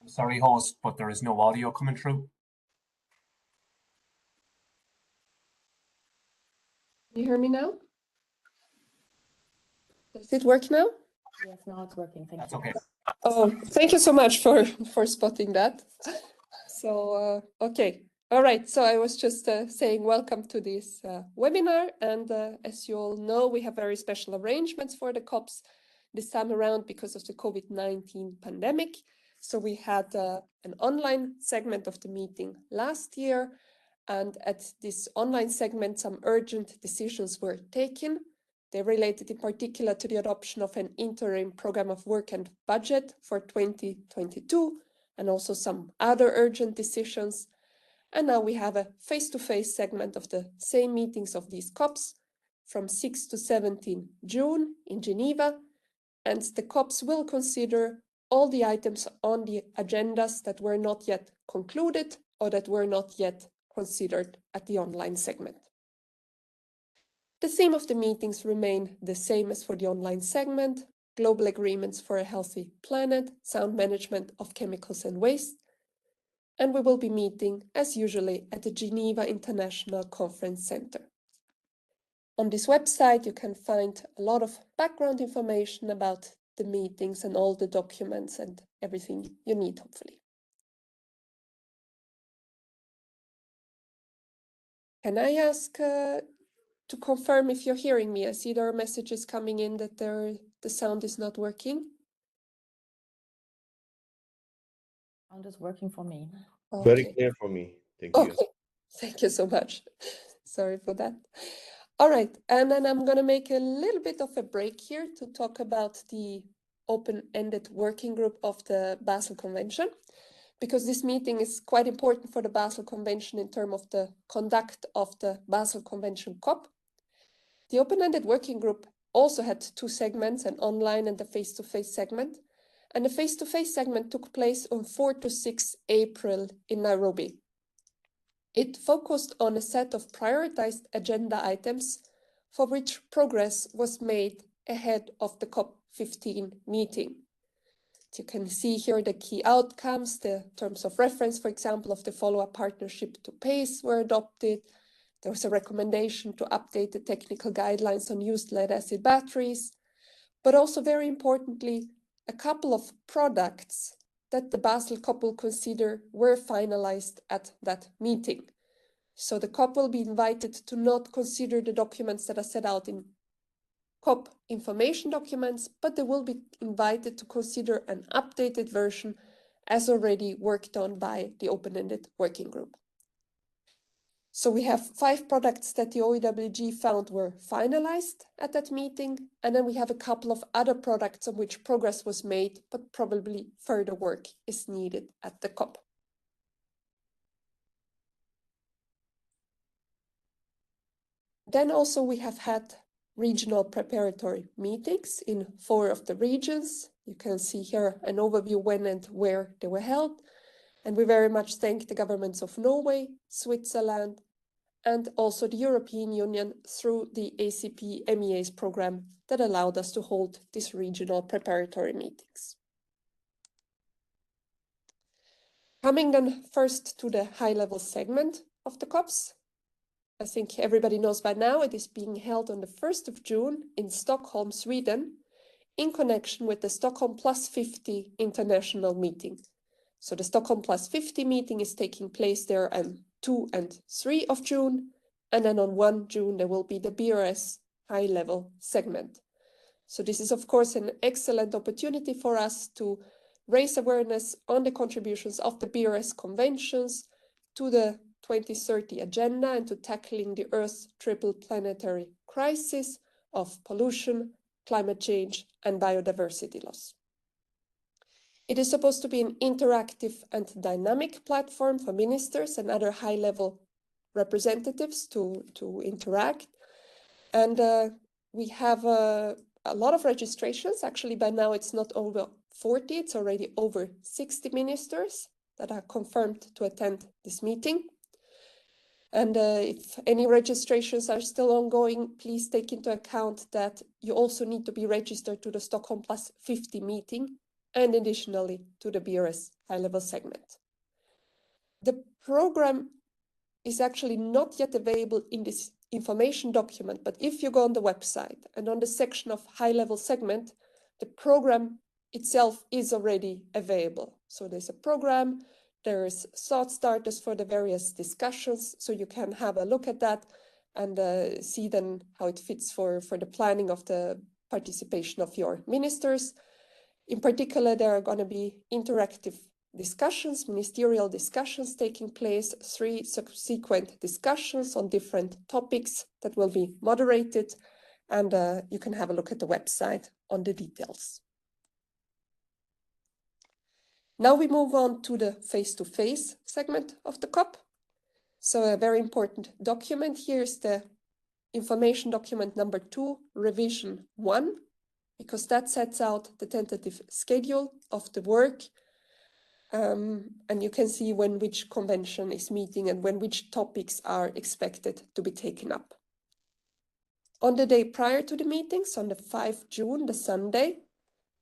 Sorry, host, but there is no audio coming through. Can you hear me now? Does it work now? Yes, now it's working. Thank That's you. okay. Oh, thank you so much for spotting that. So, okay. All right. So I was just saying welcome to this webinar. And as you all know, we have very special arrangements for the COPs this time around because of the COVID-19 pandemic. So we had an online segment of the meeting last year. And at this online segment, some urgent decisions were taken. They related in particular to the adoption of an interim program of work and budget for 2022, and also some other urgent decisions. And now we have a face-to-face segment of the same meetings of these COPs from 6 to 17 June in Geneva. And the COPs will consider all the items on the agendas that were not yet concluded or that were not yet considered at the online segment. The theme of the meetings remain the same as for the online segment: global agreements for a healthy planet, sound management of chemicals and waste. And we will be meeting, as usually, at the Geneva International Conference Center. On this website, you can find a lot of background information about the meetings and all the documents and everything you need, hopefully. Can I ask to confirm if you're hearing me? I see there are messages coming in that the sound is not working. Sound is working for me. Very Okay. clear for me. Thank you. Okay, thank you so much. Sorry for that. All right, and then I'm going to make a little bit of a break here to talk about the open-ended working group of the Basel Convention, because this meeting is quite important for the Basel Convention in terms of the conduct of the Basel Convention COP. The open-ended working group also had two segments, an online and a face-to-face segment. And the face-to-face segment took place on 4 to 6 April in Nairobi. It focused on a set of prioritized agenda items for which progress was made ahead of the COP15 meeting. You can see here the key outcomes. The terms of reference, for example, of the follow-up partnership to PACE were adopted. There was a recommendation to update the technical guidelines on used lead-acid batteries, but also very importantly, a couple of products that the Basel COP will consider were finalized at that meeting. So the COP will be invited to not consider the documents that are set out in COP information documents, but they will be invited to consider an updated version as already worked on by the open-ended working group. So we have 5 products that the OEWG found were finalized at that meeting, and then we have a couple of other products on which progress was made, but probably further work is needed at the COP. Then also we have had regional preparatory meetings in 4 of the regions. You can see here an overview when and where they were held. And we very much thank the governments of Norway, Switzerland, and also the European Union through the ACP MEAs program that allowed us to hold these regional preparatory meetings. Coming then first to the high-level segment of the COPs. I think everybody knows by now it is being held on the 1st of June in Stockholm, Sweden, in connection with the Stockholm Plus 50 international meeting. So the Stockholm Plus 50 meeting is taking place there on 2 and 3 of June, and then on 1 June there will be the BRS high-level segment. So this is of course an excellent opportunity for us to raise awareness on the contributions of the BRS conventions to the 2030 agenda and to tackling the Earth's triple planetary crisis of pollution, climate change, and biodiversity loss. It is supposed to be an interactive and dynamic platform for ministers and other high-level representatives to interact. And we have a lot of registrations. Actually, by now it's not over 40, it's already over 60 ministers that are confirmed to attend this meeting. And if any registrations are still ongoing, please take into account that you also need to be registered to the Stockholm Plus 50 meeting and additionally to the BRS high-level segment. The program is actually not yet available in this information document, but if you go on the website and on the section of high-level segment, the program itself is already available. So there's a program, there's thought starters for the various discussions, so you can have a look at that and see then how it fits for the planning of the participation of your ministers. In particular, there are going to be interactive discussions, ministerial discussions taking place, 3 subsequent discussions on different topics that will be moderated, and you can have a look at the website on the details. Now we move on to the face-to-face segment of the COP. So a very important document here is the information document number 2, revision 1, because that sets out the tentative schedule of the work. And you can see when which convention is meeting and when which topics are expected to be taken up. On the day prior to the meetings, on the 5th June, the Sunday,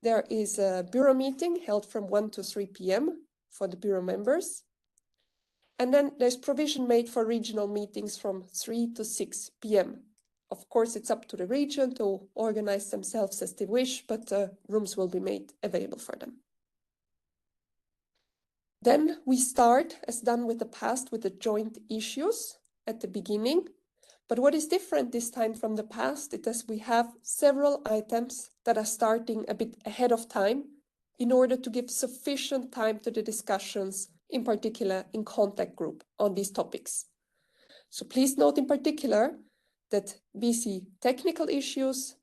there is a bureau meeting held from 1 to 3 p.m. for the bureau members. And then there's provision made for regional meetings from 3 to 6 p.m. Of course, it's up to the region to organize themselves as they wish, but rooms will be made available for them. Then we start, as done with the past, with the joint issues at the beginning. But what is different this time from the past is that we have several items that are starting a bit ahead of time in order to give sufficient time to the discussions, in particular in contact group on these topics. So please note in particular that BC technical issues,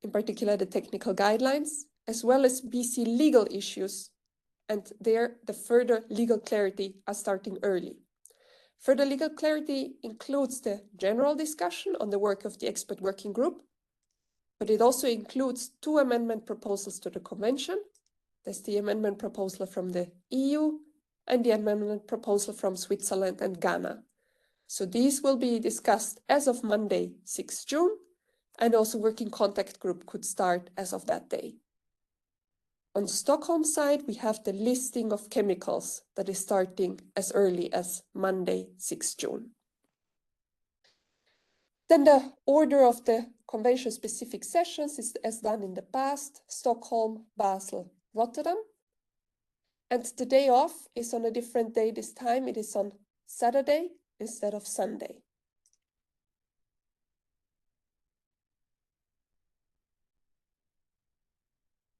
in particular the technical guidelines, as well as BC legal issues, and there the further legal clarity are starting early. Further legal clarity includes the general discussion on the work of the expert working group, but it also includes 2 amendment proposals to the convention. There's the amendment proposal from the EU and the amendment proposal from Switzerland and Ghana. So these will be discussed as of Monday, 6 June, and also working contact group could start as of that day. On Stockholm side, we have the listing of chemicals that is starting as early as Monday, 6 June. Then the order of the convention-specific sessions is as done in the past, Stockholm, Basel, Rotterdam. And the day off is on a different day this time. It is on Saturday instead of Sunday.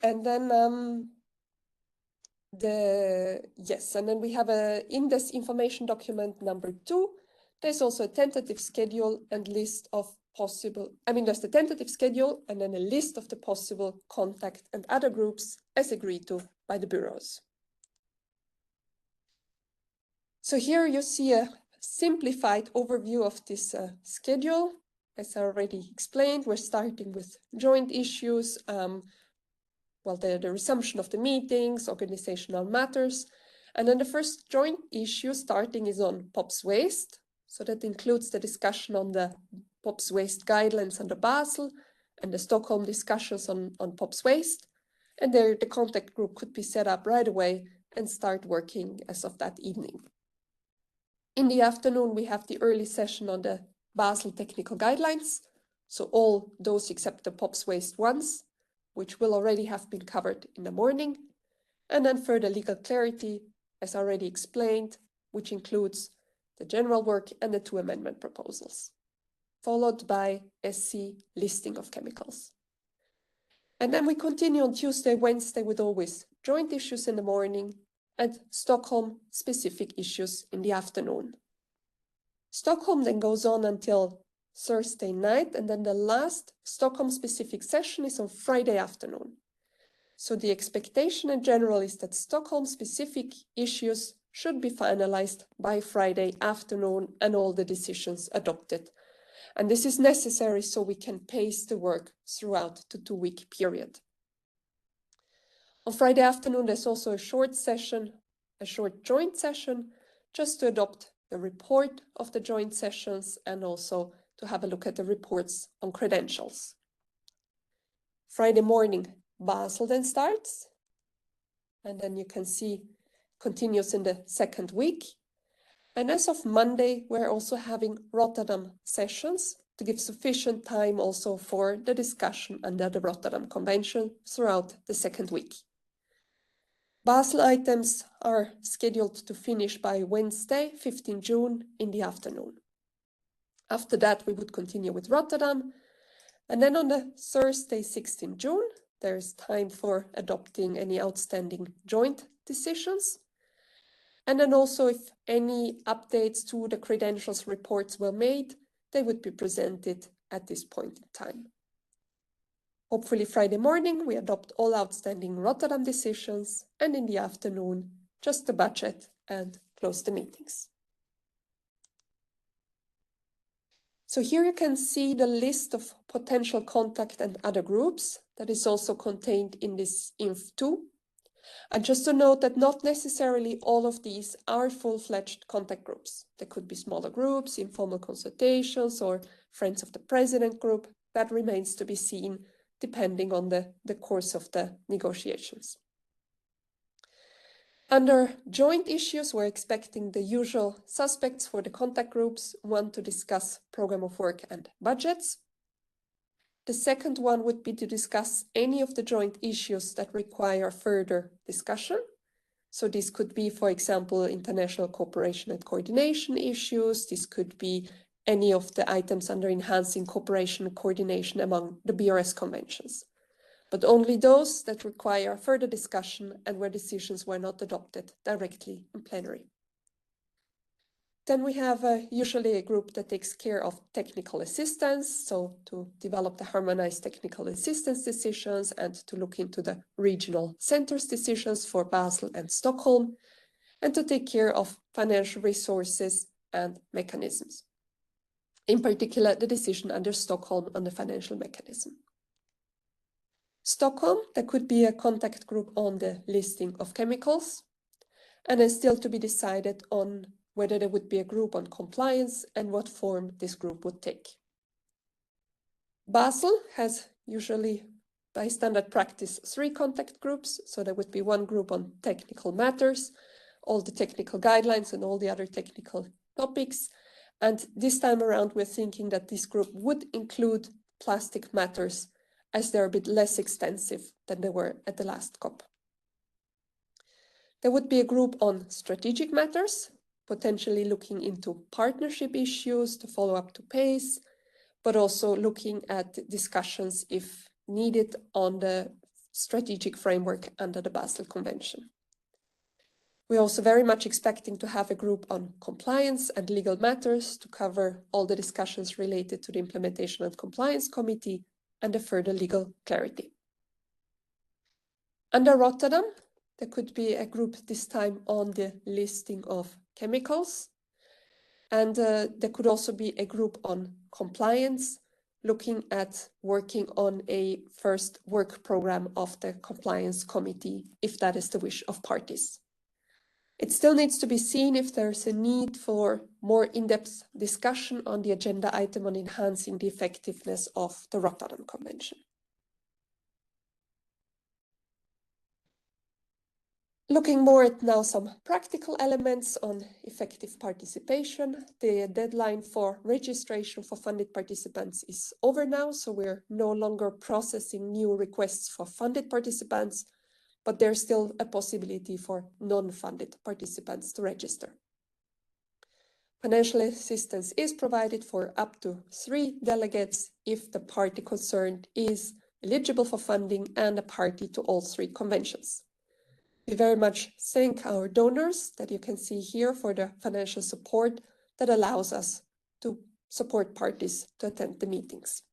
And then we have in this information document number 2, there's also a tentative schedule and list of possible, there's the tentative schedule and then a list of the possible contact and other groups as agreed to by the bureaus. So here you see a simplified overview of this schedule. As I already explained, we're starting with joint issues, the resumption of the meetings, organizational matters. And then the first joint issue starting is on POPs waste. So that includes the discussion on the POPs waste guidelines under Basel and the Stockholm discussions on POPs waste. And there the contact group could be set up right away and start working as of that evening. In the afternoon, we have the early session on the Basel technical guidelines. So all those except the POPs waste ones, which will already have been covered in the morning. And then further legal clarity, as already explained, which includes the general work and the 2 amendment proposals, followed by SC listing of chemicals. And then we continue on Tuesday, Wednesday with always joint issues in the morning and Stockholm specific issues in the afternoon. Stockholm then goes on until Thursday night, and then the last Stockholm specific session is on Friday afternoon. So the expectation in general is that Stockholm specific issues should be finalized by Friday afternoon and all the decisions adopted. And this is necessary so we can pace the work throughout the 2-week period. On Friday afternoon, there's also a short session, a short joint session, just to adopt the report of the joint sessions and also to have a look at the reports on credentials. Friday morning, Basel then starts. and then you can see continues in the second week. And as of Monday, we're also having Rotterdam sessions to give sufficient time also for the discussion under the Rotterdam Convention throughout the second week. Basel items are scheduled to finish by Wednesday, 15 June in the afternoon. After that, we would continue with Rotterdam. And then on the Thursday, 16 June, there's time for adopting any outstanding joint decisions. And then also if any updates to the credentials reports were made, they would be presented at this point in time. Hopefully Friday morning, we adopt all outstanding Rotterdam decisions, and in the afternoon, just the budget and close the meetings. So here you can see the list of potential contact and other groups that is also contained in this Inf2. And just to note that not necessarily all of these are full-fledged contact groups. There could be smaller groups, informal consultations, or Friends of the President group. That remains to be seen depending on the course of the negotiations. Under joint issues, we're expecting the usual suspects for the contact groups. One, to discuss program of work and budgets. The second one would be to discuss any of the joint issues that require further discussion. So this could be, for example, international cooperation and coordination issues. This could be any of the items under enhancing cooperation and coordination among the BRS conventions, but only those that require further discussion and where decisions were not adopted directly in plenary. Then we have usually a group that takes care of technical assistance, so to develop the harmonized technical assistance decisions and to look into the regional centers decisions for Basel and Stockholm, and to take care of financial resources and mechanisms. In particular, the decision under Stockholm on the financial mechanism. Stockholm, there could be a contact group on the listing of chemicals, and then still to be decided on whether there would be a group on compliance and what form this group would take. Basel has usually, by standard practice, 3 contact groups, so there would be one group on technical matters, all the technical guidelines and all the other technical topics. And this time around, we're thinking that this group would include plastic matters, as they're a bit less extensive than they were at the last COP. There would be a group on strategic matters, potentially looking into partnership issues to follow up to pace, but also looking at discussions, if needed, on the strategic framework under the Basel Convention. We're also very much expecting to have a group on compliance and legal matters to cover all the discussions related to the Implementation and Compliance Committee and the further legal clarity. Under Rotterdam, there could be a group this time on the listing of chemicals. And there could also be a group on compliance, looking at working on a first work program of the Compliance Committee, if that is the wish of parties. It still needs to be seen if there's a need for more in-depth discussion on the agenda item on enhancing the effectiveness of the Rotterdam Convention. Looking more at now some practical elements on effective participation. The deadline for registration for funded participants is over now, so we're no longer processing new requests for funded participants, but there's still a possibility for non-funded participants to register. Financial assistance is provided for up to 3 delegates if the party concerned is eligible for funding and a party to all 3 conventions. We very much thank our donors that you can see here for the financial support that allows us to support parties to attend the meetings.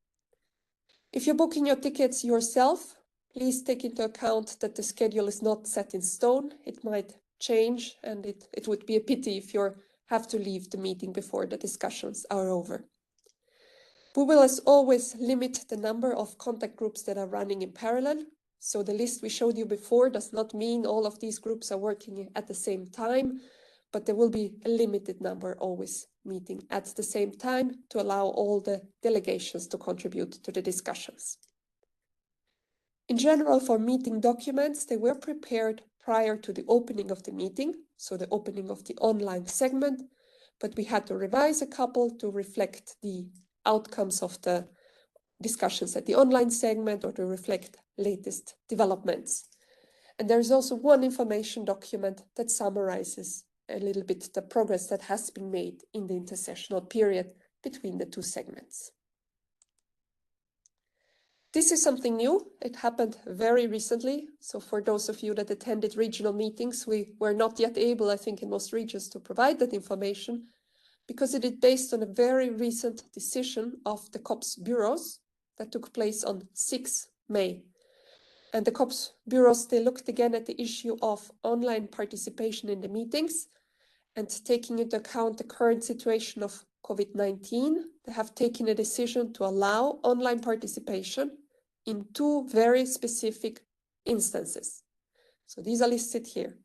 If you're booking your tickets yourself, please take into account that the schedule is not set in stone. It might change, and it would be a pity if you have to leave the meeting before the discussions are over. We will, as always, limit the number of contact groups that are running in parallel. So the list we showed you before does not mean all of these groups are working at the same time, but there will be a limited number always meeting at the same time to allow all the delegations to contribute to the discussions. In general, for meeting documents, they were prepared prior to the opening of the meeting, so the opening of the online segment, but we had to revise a couple to reflect the outcomes of the discussions at the online segment or to reflect latest developments. And there is also one information document that summarizes a little bit the progress that has been made in the intersessional period between the two segments. This is something new. It happened very recently. So for those of you that attended regional meetings, we were not yet able, I think, in most regions to provide that information because it is based on a very recent decision of the COPS bureaus that took place on 6 May. And the COPS bureaus, they looked again at the issue of online participation in the meetings and taking into account the current situation of COVID-19, they have taken a decision to allow online participation in 2 very specific instances. So these are listed here.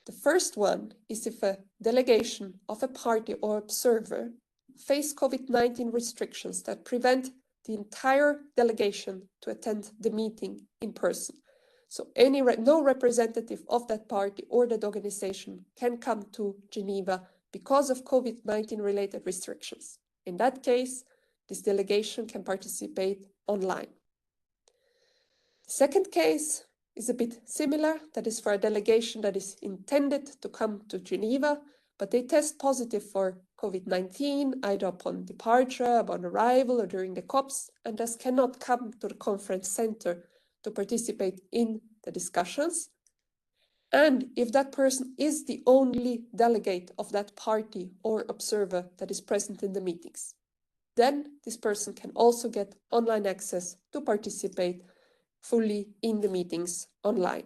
The first one is if a delegation of a party or observer face COVID-19 restrictions that prevent the entire delegation to attend the meeting in person. So no representative of that party or that organization can come to Geneva because of COVID-19 related restrictions. In that case, this delegation can participate online. The second case is a bit similar. That is for a delegation that is intended to come to Geneva, but they test positive for COVID-19 either upon departure, upon arrival, or during the COPs, and thus cannot come to the conference center to participate in the discussions. And if that person is the only delegate of that party or observer that is present in the meetings, then this person can also get online access to participate fully in the meetings online.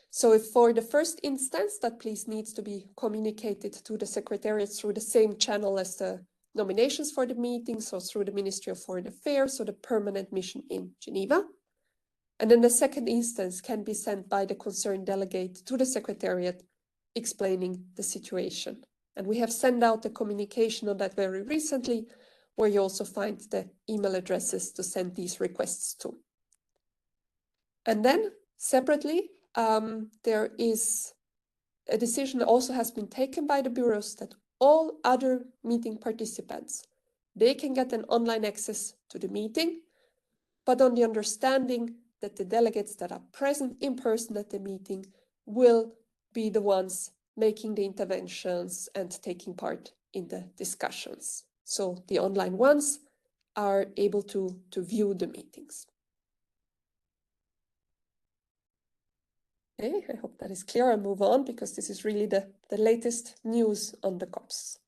So if for the first instance, that please needs to be communicated to the Secretariat through the same channel as the nominations for the meetings, or through the Ministry of Foreign Affairs or the permanent mission in Geneva. And then the second instance can be sent by the concerned delegate to the Secretariat explaining the situation. And we have sent out a communication on that very recently, where you also find the email addresses to send these requests to. And then separately, there is a decision that also has been taken by the bureaus that all other meeting participants, they can get an online access to the meeting, but on the understanding that the delegates that are present in person at the meeting will be the ones making the interventions and taking part in the discussions. So the online ones are able to view the meetings. Okay, I hope that is clear. I'll move on because this is really the latest news on the COPs.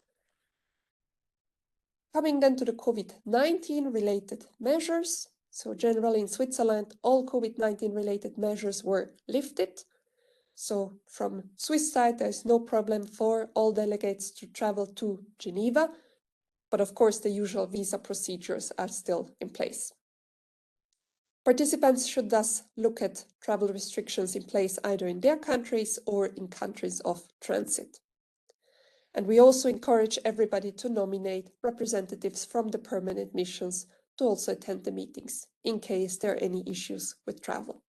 Coming then to the COVID-19 related measures. So generally in Switzerland, all COVID-19 related measures were lifted. So from Swiss side, there's no problem for all delegates to travel to Geneva. But of course, the usual visa procedures are still in place. Participants should thus look at travel restrictions in place either in their countries or in countries of transit. And we also encourage everybody to nominate representatives from the permanent missions to also attend the meetings in case there are any issues with travel.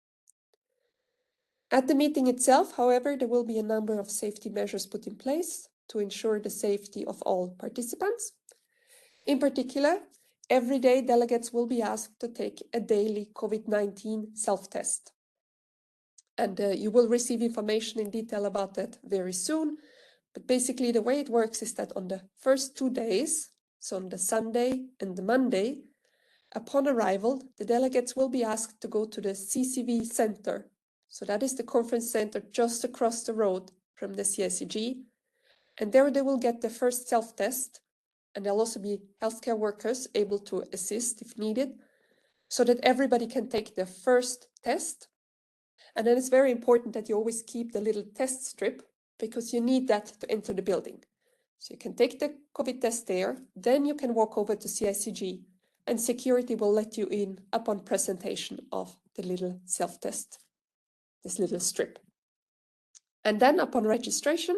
At the meeting itself, however, there will be a number of safety measures put in place to ensure the safety of all participants. In particular, every day delegates will be asked to take a daily COVID-19 self-test. And you will receive information in detail about that very soon. But basically the way it works is that on the first 2 days, so on the Sunday and the Monday, upon arrival, the delegates will be asked to go to the CCV center. So that is the conference center just across the road from the CICG. And there they will get the first self-test. And there'll also be healthcare workers able to assist if needed, so that everybody can take their first test. And then it's very important that you always keep the little test strip, because you need that to enter the building. So you can take the COVID test there, then you can walk over to CICG, and security will let you in upon presentation of the little self-test, this little strip. And then upon registration,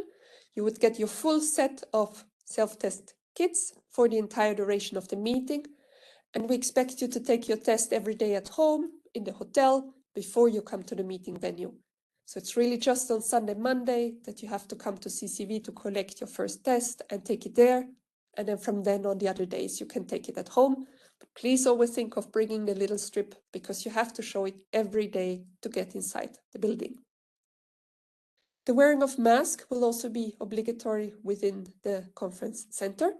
you would get your full set of self-test kits for the entire duration of the meeting. And we expect you to take your test every day at home, in the hotel, before you come to the meeting venue. So it's really just on Sunday, Monday that you have to come to CCV to collect your first test and take it there. And then from then on the other days, you can take it at home. But please always think of bringing the little strip because you have to show it every day to get inside the building. The wearing of mask will also be obligatory within the conference center.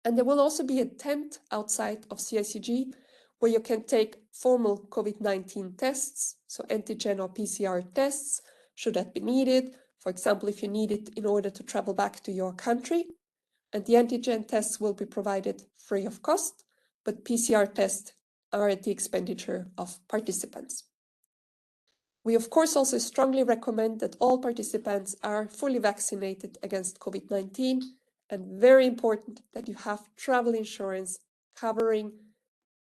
And there will also be a tent outside of CICG where you can take formal COVID-19 tests, so antigen or PCR tests, should that be needed. For example, if you need it in order to travel back to your country. And the antigen tests will be provided free of cost, but PCR tests are at the expenditure of participants. We, of course, also strongly recommend that all participants are fully vaccinated against COVID-19, and very important that you have travel insurance covering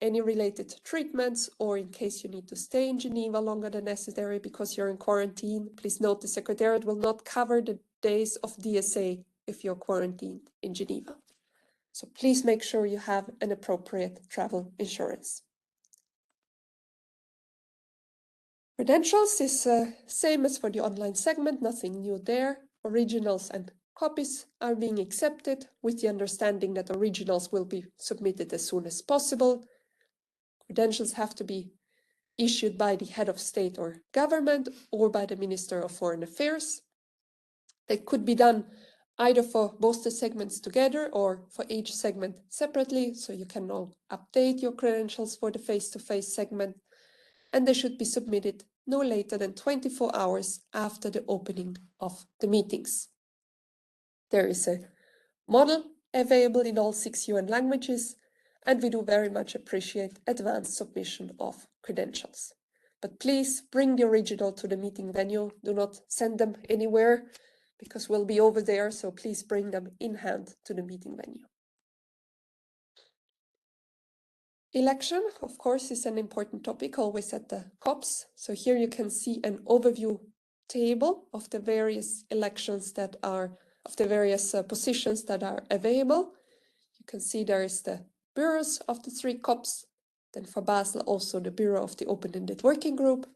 any related treatments, or in case you need to stay in Geneva longer than necessary because you're in quarantine. Please note the Secretariat will not cover the days of DSA if you're quarantined in Geneva. So please make sure you have an appropriate travel insurance. Credentials is same as for the online segment, nothing new there. Originals and copies are being accepted with the understanding that originals will be submitted as soon as possible. Credentials have to be issued by the head of state or government or by the Minister of Foreign Affairs. They could be done either for both the segments together or for each segment separately, so you can now update your credentials for the face-to-face segment, and they should be submitted no later than 24 hours after the opening of the meetings. There is a model available in all 6 UN languages, and we do very much appreciate advanced submission of credentials. But please bring the original to the meeting venue. Do not send them anywhere because we'll be over there, so please bring them in hand to the meeting venue. Election, of course, is an important topic always at the COPs. So here you can see an overview table of the various elections that are, of the various positions that are available. You can see there is the bureaus of the 3 COPs, then for Basel also the Bureau of the Open-Ended Working Group.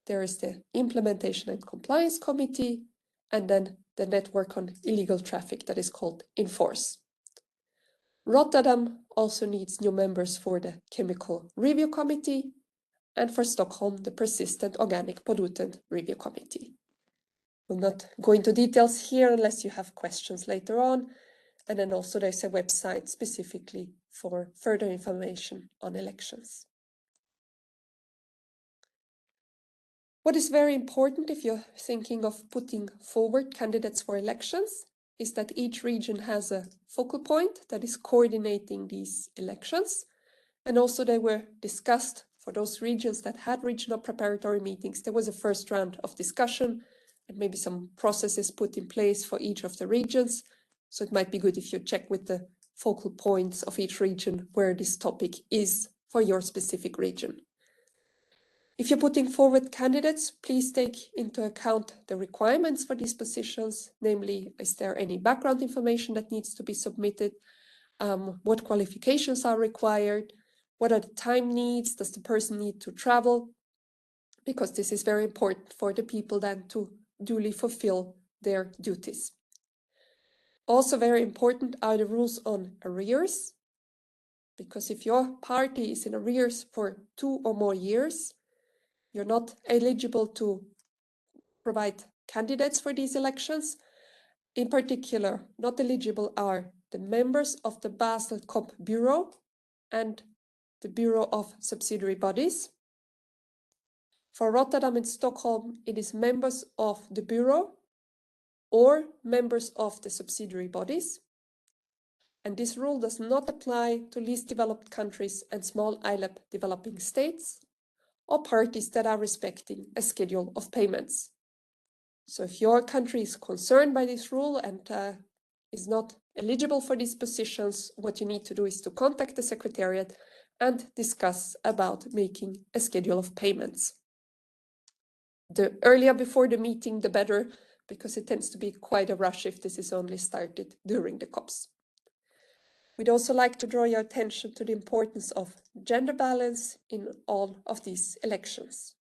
There is the Implementation and Compliance Committee, and then the Network on Illegal Traffic that is called Enforce. Rotterdam also needs new members for the Chemical Review Committee, and for Stockholm, the Persistent Organic Pollutant Review Committee. We'll not go into details here unless you have questions later on. And then also there's a website specifically for further information on elections. What is very important if you're thinking of putting forward candidates for elections is that each region has a focal point that is coordinating these elections. And also they were discussed for those regions that had regional preparatory meetings. There was a first round of discussion and maybe some processes put in place for each of the regions. So it might be good if you check with the focal points of each region where this topic is for your specific region. If you're putting forward candidates, please take into account the requirements for these positions, namely, is there any background information that needs to be submitted? What qualifications are required? What are the time needs? Does the person need to travel? Because this is very important for the people then to duly fulfill their duties. Also very important are the rules on arrears, because if your party is in arrears for 2 or more years, you're not eligible to provide candidates for these elections. In particular, not eligible are the members of the Basel COP Bureau and the Bureau of Subsidiary Bodies. For Rotterdam and Stockholm, it is members of the Bureau or members of the subsidiary bodies. And this rule does not apply to least developed countries and small ILAP developing states or parties that are respecting a schedule of payments. So if your country is concerned by this rule and is not eligible for these positions, what you need to do is to contact the Secretariat and discuss about making a schedule of payments. The earlier before the meeting, the better, because it tends to be quite a rush if this is only started during the COPs. We'd also like to draw your attention to the importance of gender balance in all of these elections.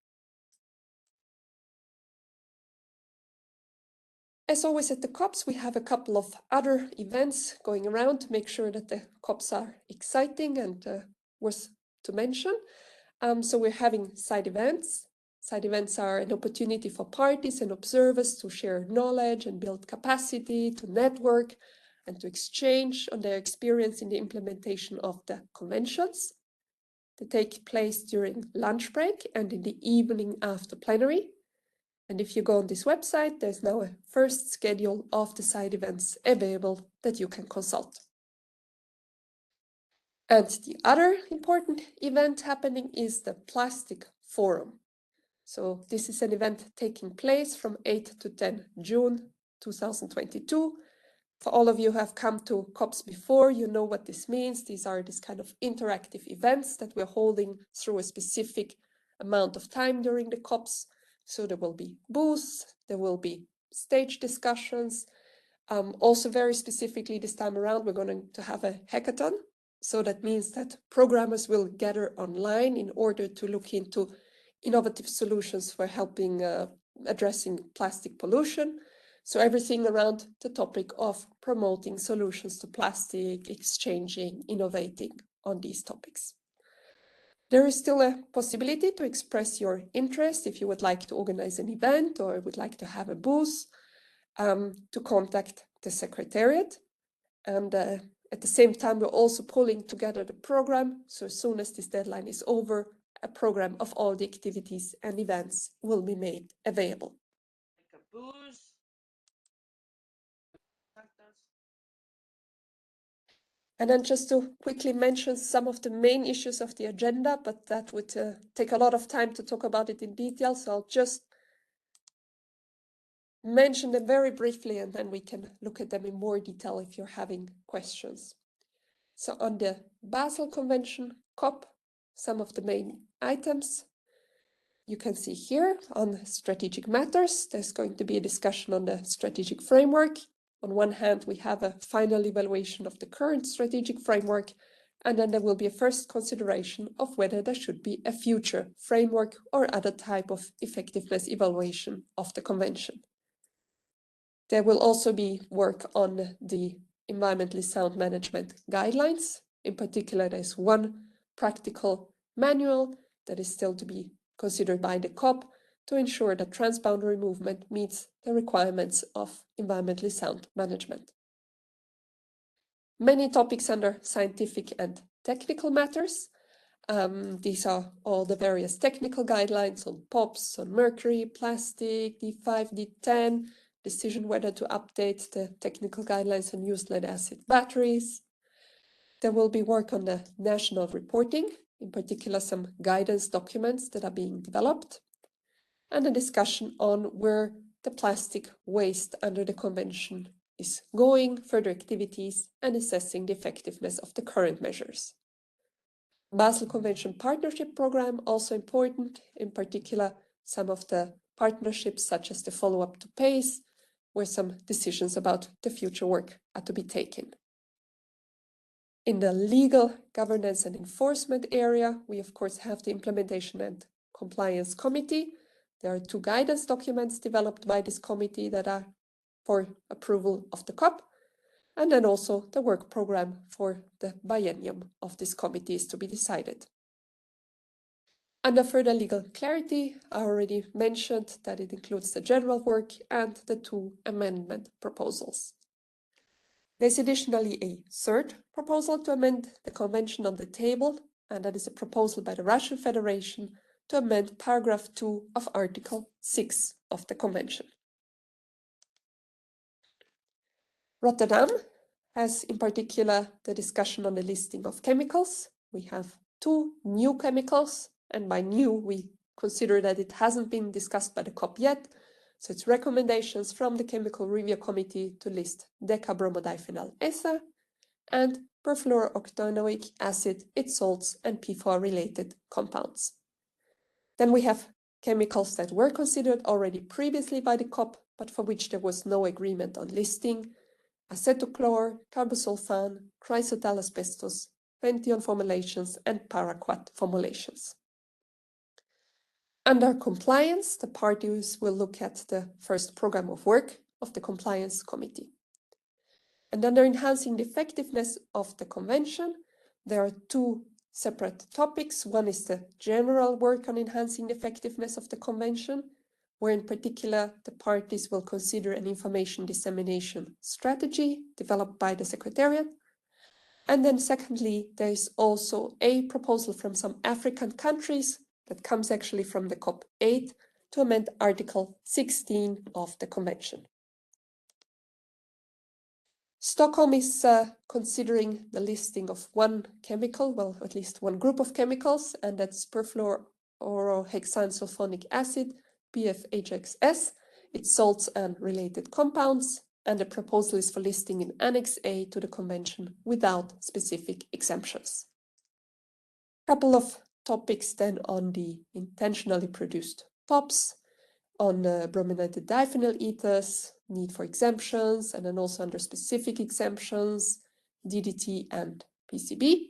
As always at the COPs, we have a couple of other events going around to make sure that the COPs are exciting and worth to mention. So we're having side events. Side events are an opportunity for parties and observers to share knowledge and build capacity, to network, and to exchange on their experience in the implementation of the conventions. They take place during lunch break and in the evening after plenary. And if you go on this website, there's now a first schedule of the side events available that you can consult. And the other important event happening is the Plastic Forum. So this is an event taking place from 8 to 10 June 2022. For all of you who have come to COPs before, you know what this means. These are this kind of interactive events that we're holding through a specific amount of time during the COPs. So there will be booths, there will be stage discussions. Also very specifically this time around, we're going to have a hackathon. So that means that programmers will gather online in order to look into innovative solutions for helping addressing plastic pollution. So everything around the topic of promoting solutions to plastic, exchanging, innovating on these topics. There is still a possibility to express your interest if you would like to organize an event or would like to have a booth, to contact the Secretariat. And at the same time, we're also pulling together the program. So as soon as this deadline is over, a program of all the activities and events will be made available. Like a booze. And then just to quickly mention some of the main issues of the agenda, but that would take a lot of time to talk about it in detail. So I'll just mention them very briefly and then we can look at them in more detail if you're having questions. So on the Basel Convention COP, some of the main items you can see here on strategic matters. There's going to be a discussion on the strategic framework. On one hand, we have a final evaluation of the current strategic framework, and then there will be a first consideration of whether there should be a future framework or other type of effectiveness evaluation of the convention. There will also be work on the environmentally sound management guidelines. In particular, there's one practical manual that is still to be considered by the COP to ensure that transboundary movement meets the requirements of environmentally sound management. Many topics under scientific and technical matters. These are all the various technical guidelines on POPs, on mercury, plastic, D5, D10, decision whether to update the technical guidelines on used lead acid batteries. There will be work on the national reporting, in particular some guidance documents that are being developed, and a discussion on where the plastic waste under the convention is going, further activities, and assessing the effectiveness of the current measures. Basel Convention Partnership Program, also important, in particular some of the partnerships such as the follow-up to PACE, where some decisions about the future work are to be taken. In the legal, governance and enforcement area, we of course have the Implementation and Compliance Committee. There are 2 guidance documents developed by this committee that are for approval of the COP, and then also the work program for the biennium of this committee is to be decided. Under further legal clarity, I already mentioned that it includes the general work and the 2 amendment proposals. There's additionally a third proposal to amend the convention on the table, and that is a proposal by the Russian Federation to amend paragraph 2 of Article 6 of the convention. Rotterdam has in particular the discussion on the listing of chemicals. We have 2 new chemicals, and by new we consider that it hasn't been discussed by the COP yet. So it's recommendations from the Chemical Review Committee to list decabromodiphenyl ether and perfluorooctanoic acid, its salts, and PFOA-related compounds. Then we have chemicals that were considered already previously by the COP, but for which there was no agreement on listing: acetochlor, carbosulfan, chrysotal asbestos, pention formulations, and paraquat formulations. Under compliance, the parties will look at the first program of work of the Compliance Committee. And under enhancing the effectiveness of the Convention, there are two separate topics. One is the general work on enhancing the effectiveness of the Convention, where in particular the parties will consider an information dissemination strategy developed by the Secretariat. And then secondly, there is also a proposal from some African countries that comes actually from the COP8 to amend Article 16 of the Convention. Stockholm is considering the listing of one chemical, well, at least one group of chemicals, and that's perfluorohexane sulfonic acid, PFHXS, its salts and related compounds, and the proposal is for listing in Annex A to the Convention without specific exemptions. A couple of topics then on the intentionally produced POPs, on brominated diphenyl ethers, need for exemptions, and then also under specific exemptions, DDT and PCB.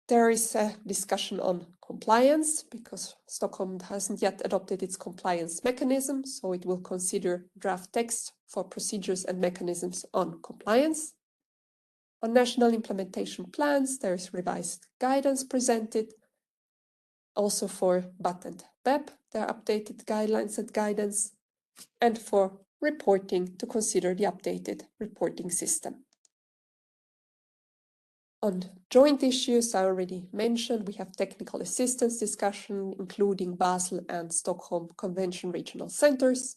There is a discussion on compliance because Stockholm hasn't yet adopted its compliance mechanism, so it will consider draft text for procedures and mechanisms on compliance. On national implementation plans, there is revised guidance presented. Also for BAT and BEP, there are updated guidelines and guidance, and for reporting to consider the updated reporting system. On joint issues, I already mentioned, we have technical assistance discussion, including Basel and Stockholm Convention regional centers.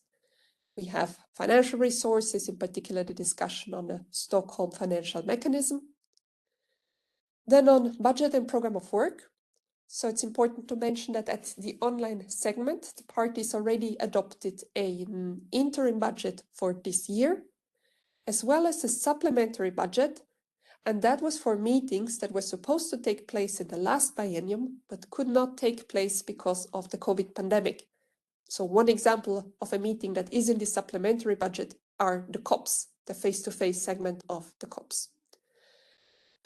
We have financial resources, in particular the discussion on the Stockholm financial mechanism. Then on budget and program of work. So it's important to mention that at the online segment, the parties already adopted an interim budget for this year, as well as a supplementary budget. And that was for meetings that were supposed to take place in the last biennium, but could not take place because of the COVID pandemic. So one example of a meeting that is in the supplementary budget are the COPs, the face-to-face segment of the COPs.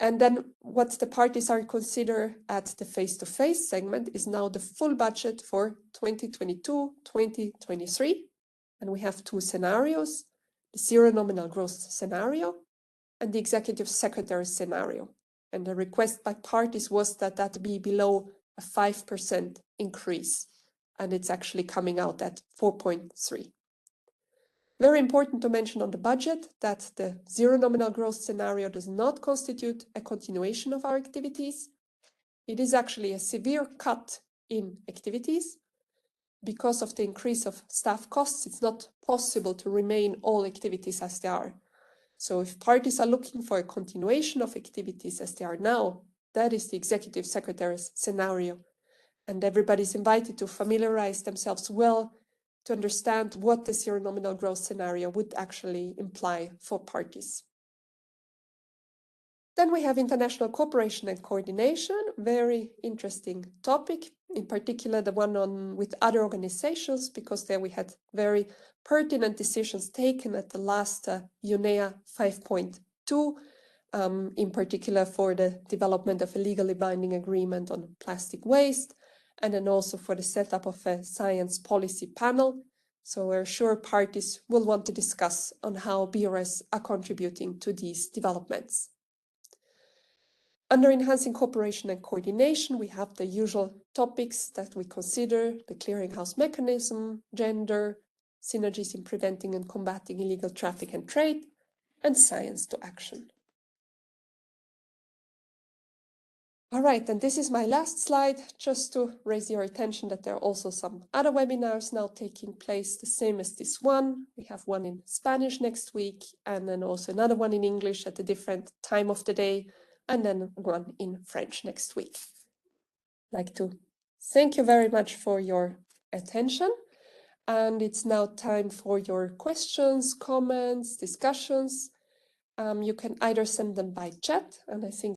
And then what the parties are consider at the face-to-face segment is now the full budget for 2022-2023. And we have two scenarios, the zero nominal growth scenario and the executive secretary scenario. And the request by parties was that that be below a 5% increase. And it's actually coming out at 4.3. Very important to mention on the budget that the zero nominal growth scenario does not constitute a continuation of our activities. It is actually a severe cut in activities. Because of the increase of staff costs, it's not possible to remain all activities as they are. So if parties are looking for a continuation of activities as they are now, that is the executive secretary's scenario. And everybody's invited to familiarize themselves well to understand what the zero nominal growth scenario would actually imply for parties. Then we have international cooperation and coordination, very interesting topic, in particular the one on with other organizations, because there we had very pertinent decisions taken at the last UNEA 5.2, in particular for the development of a legally binding agreement on plastic waste, and then also for the setup of a science policy panel. So we're sure parties will want to discuss on how BRS are contributing to these developments. Under enhancing cooperation and coordination, we have the usual topics that we consider: the clearinghouse mechanism, gender, synergies in preventing and combating illegal traffic and trade, and science to action. All right, and this is my last slide, just to raise your attention that there are also some other webinars now taking place, the same as this one. We have one in Spanish next week, and then also another one in English at a different time of the day, and then one in French next week. I'd like to thank you very much for your attention. And it's now time for your questions, comments, discussions. You can either send them by chat, and I think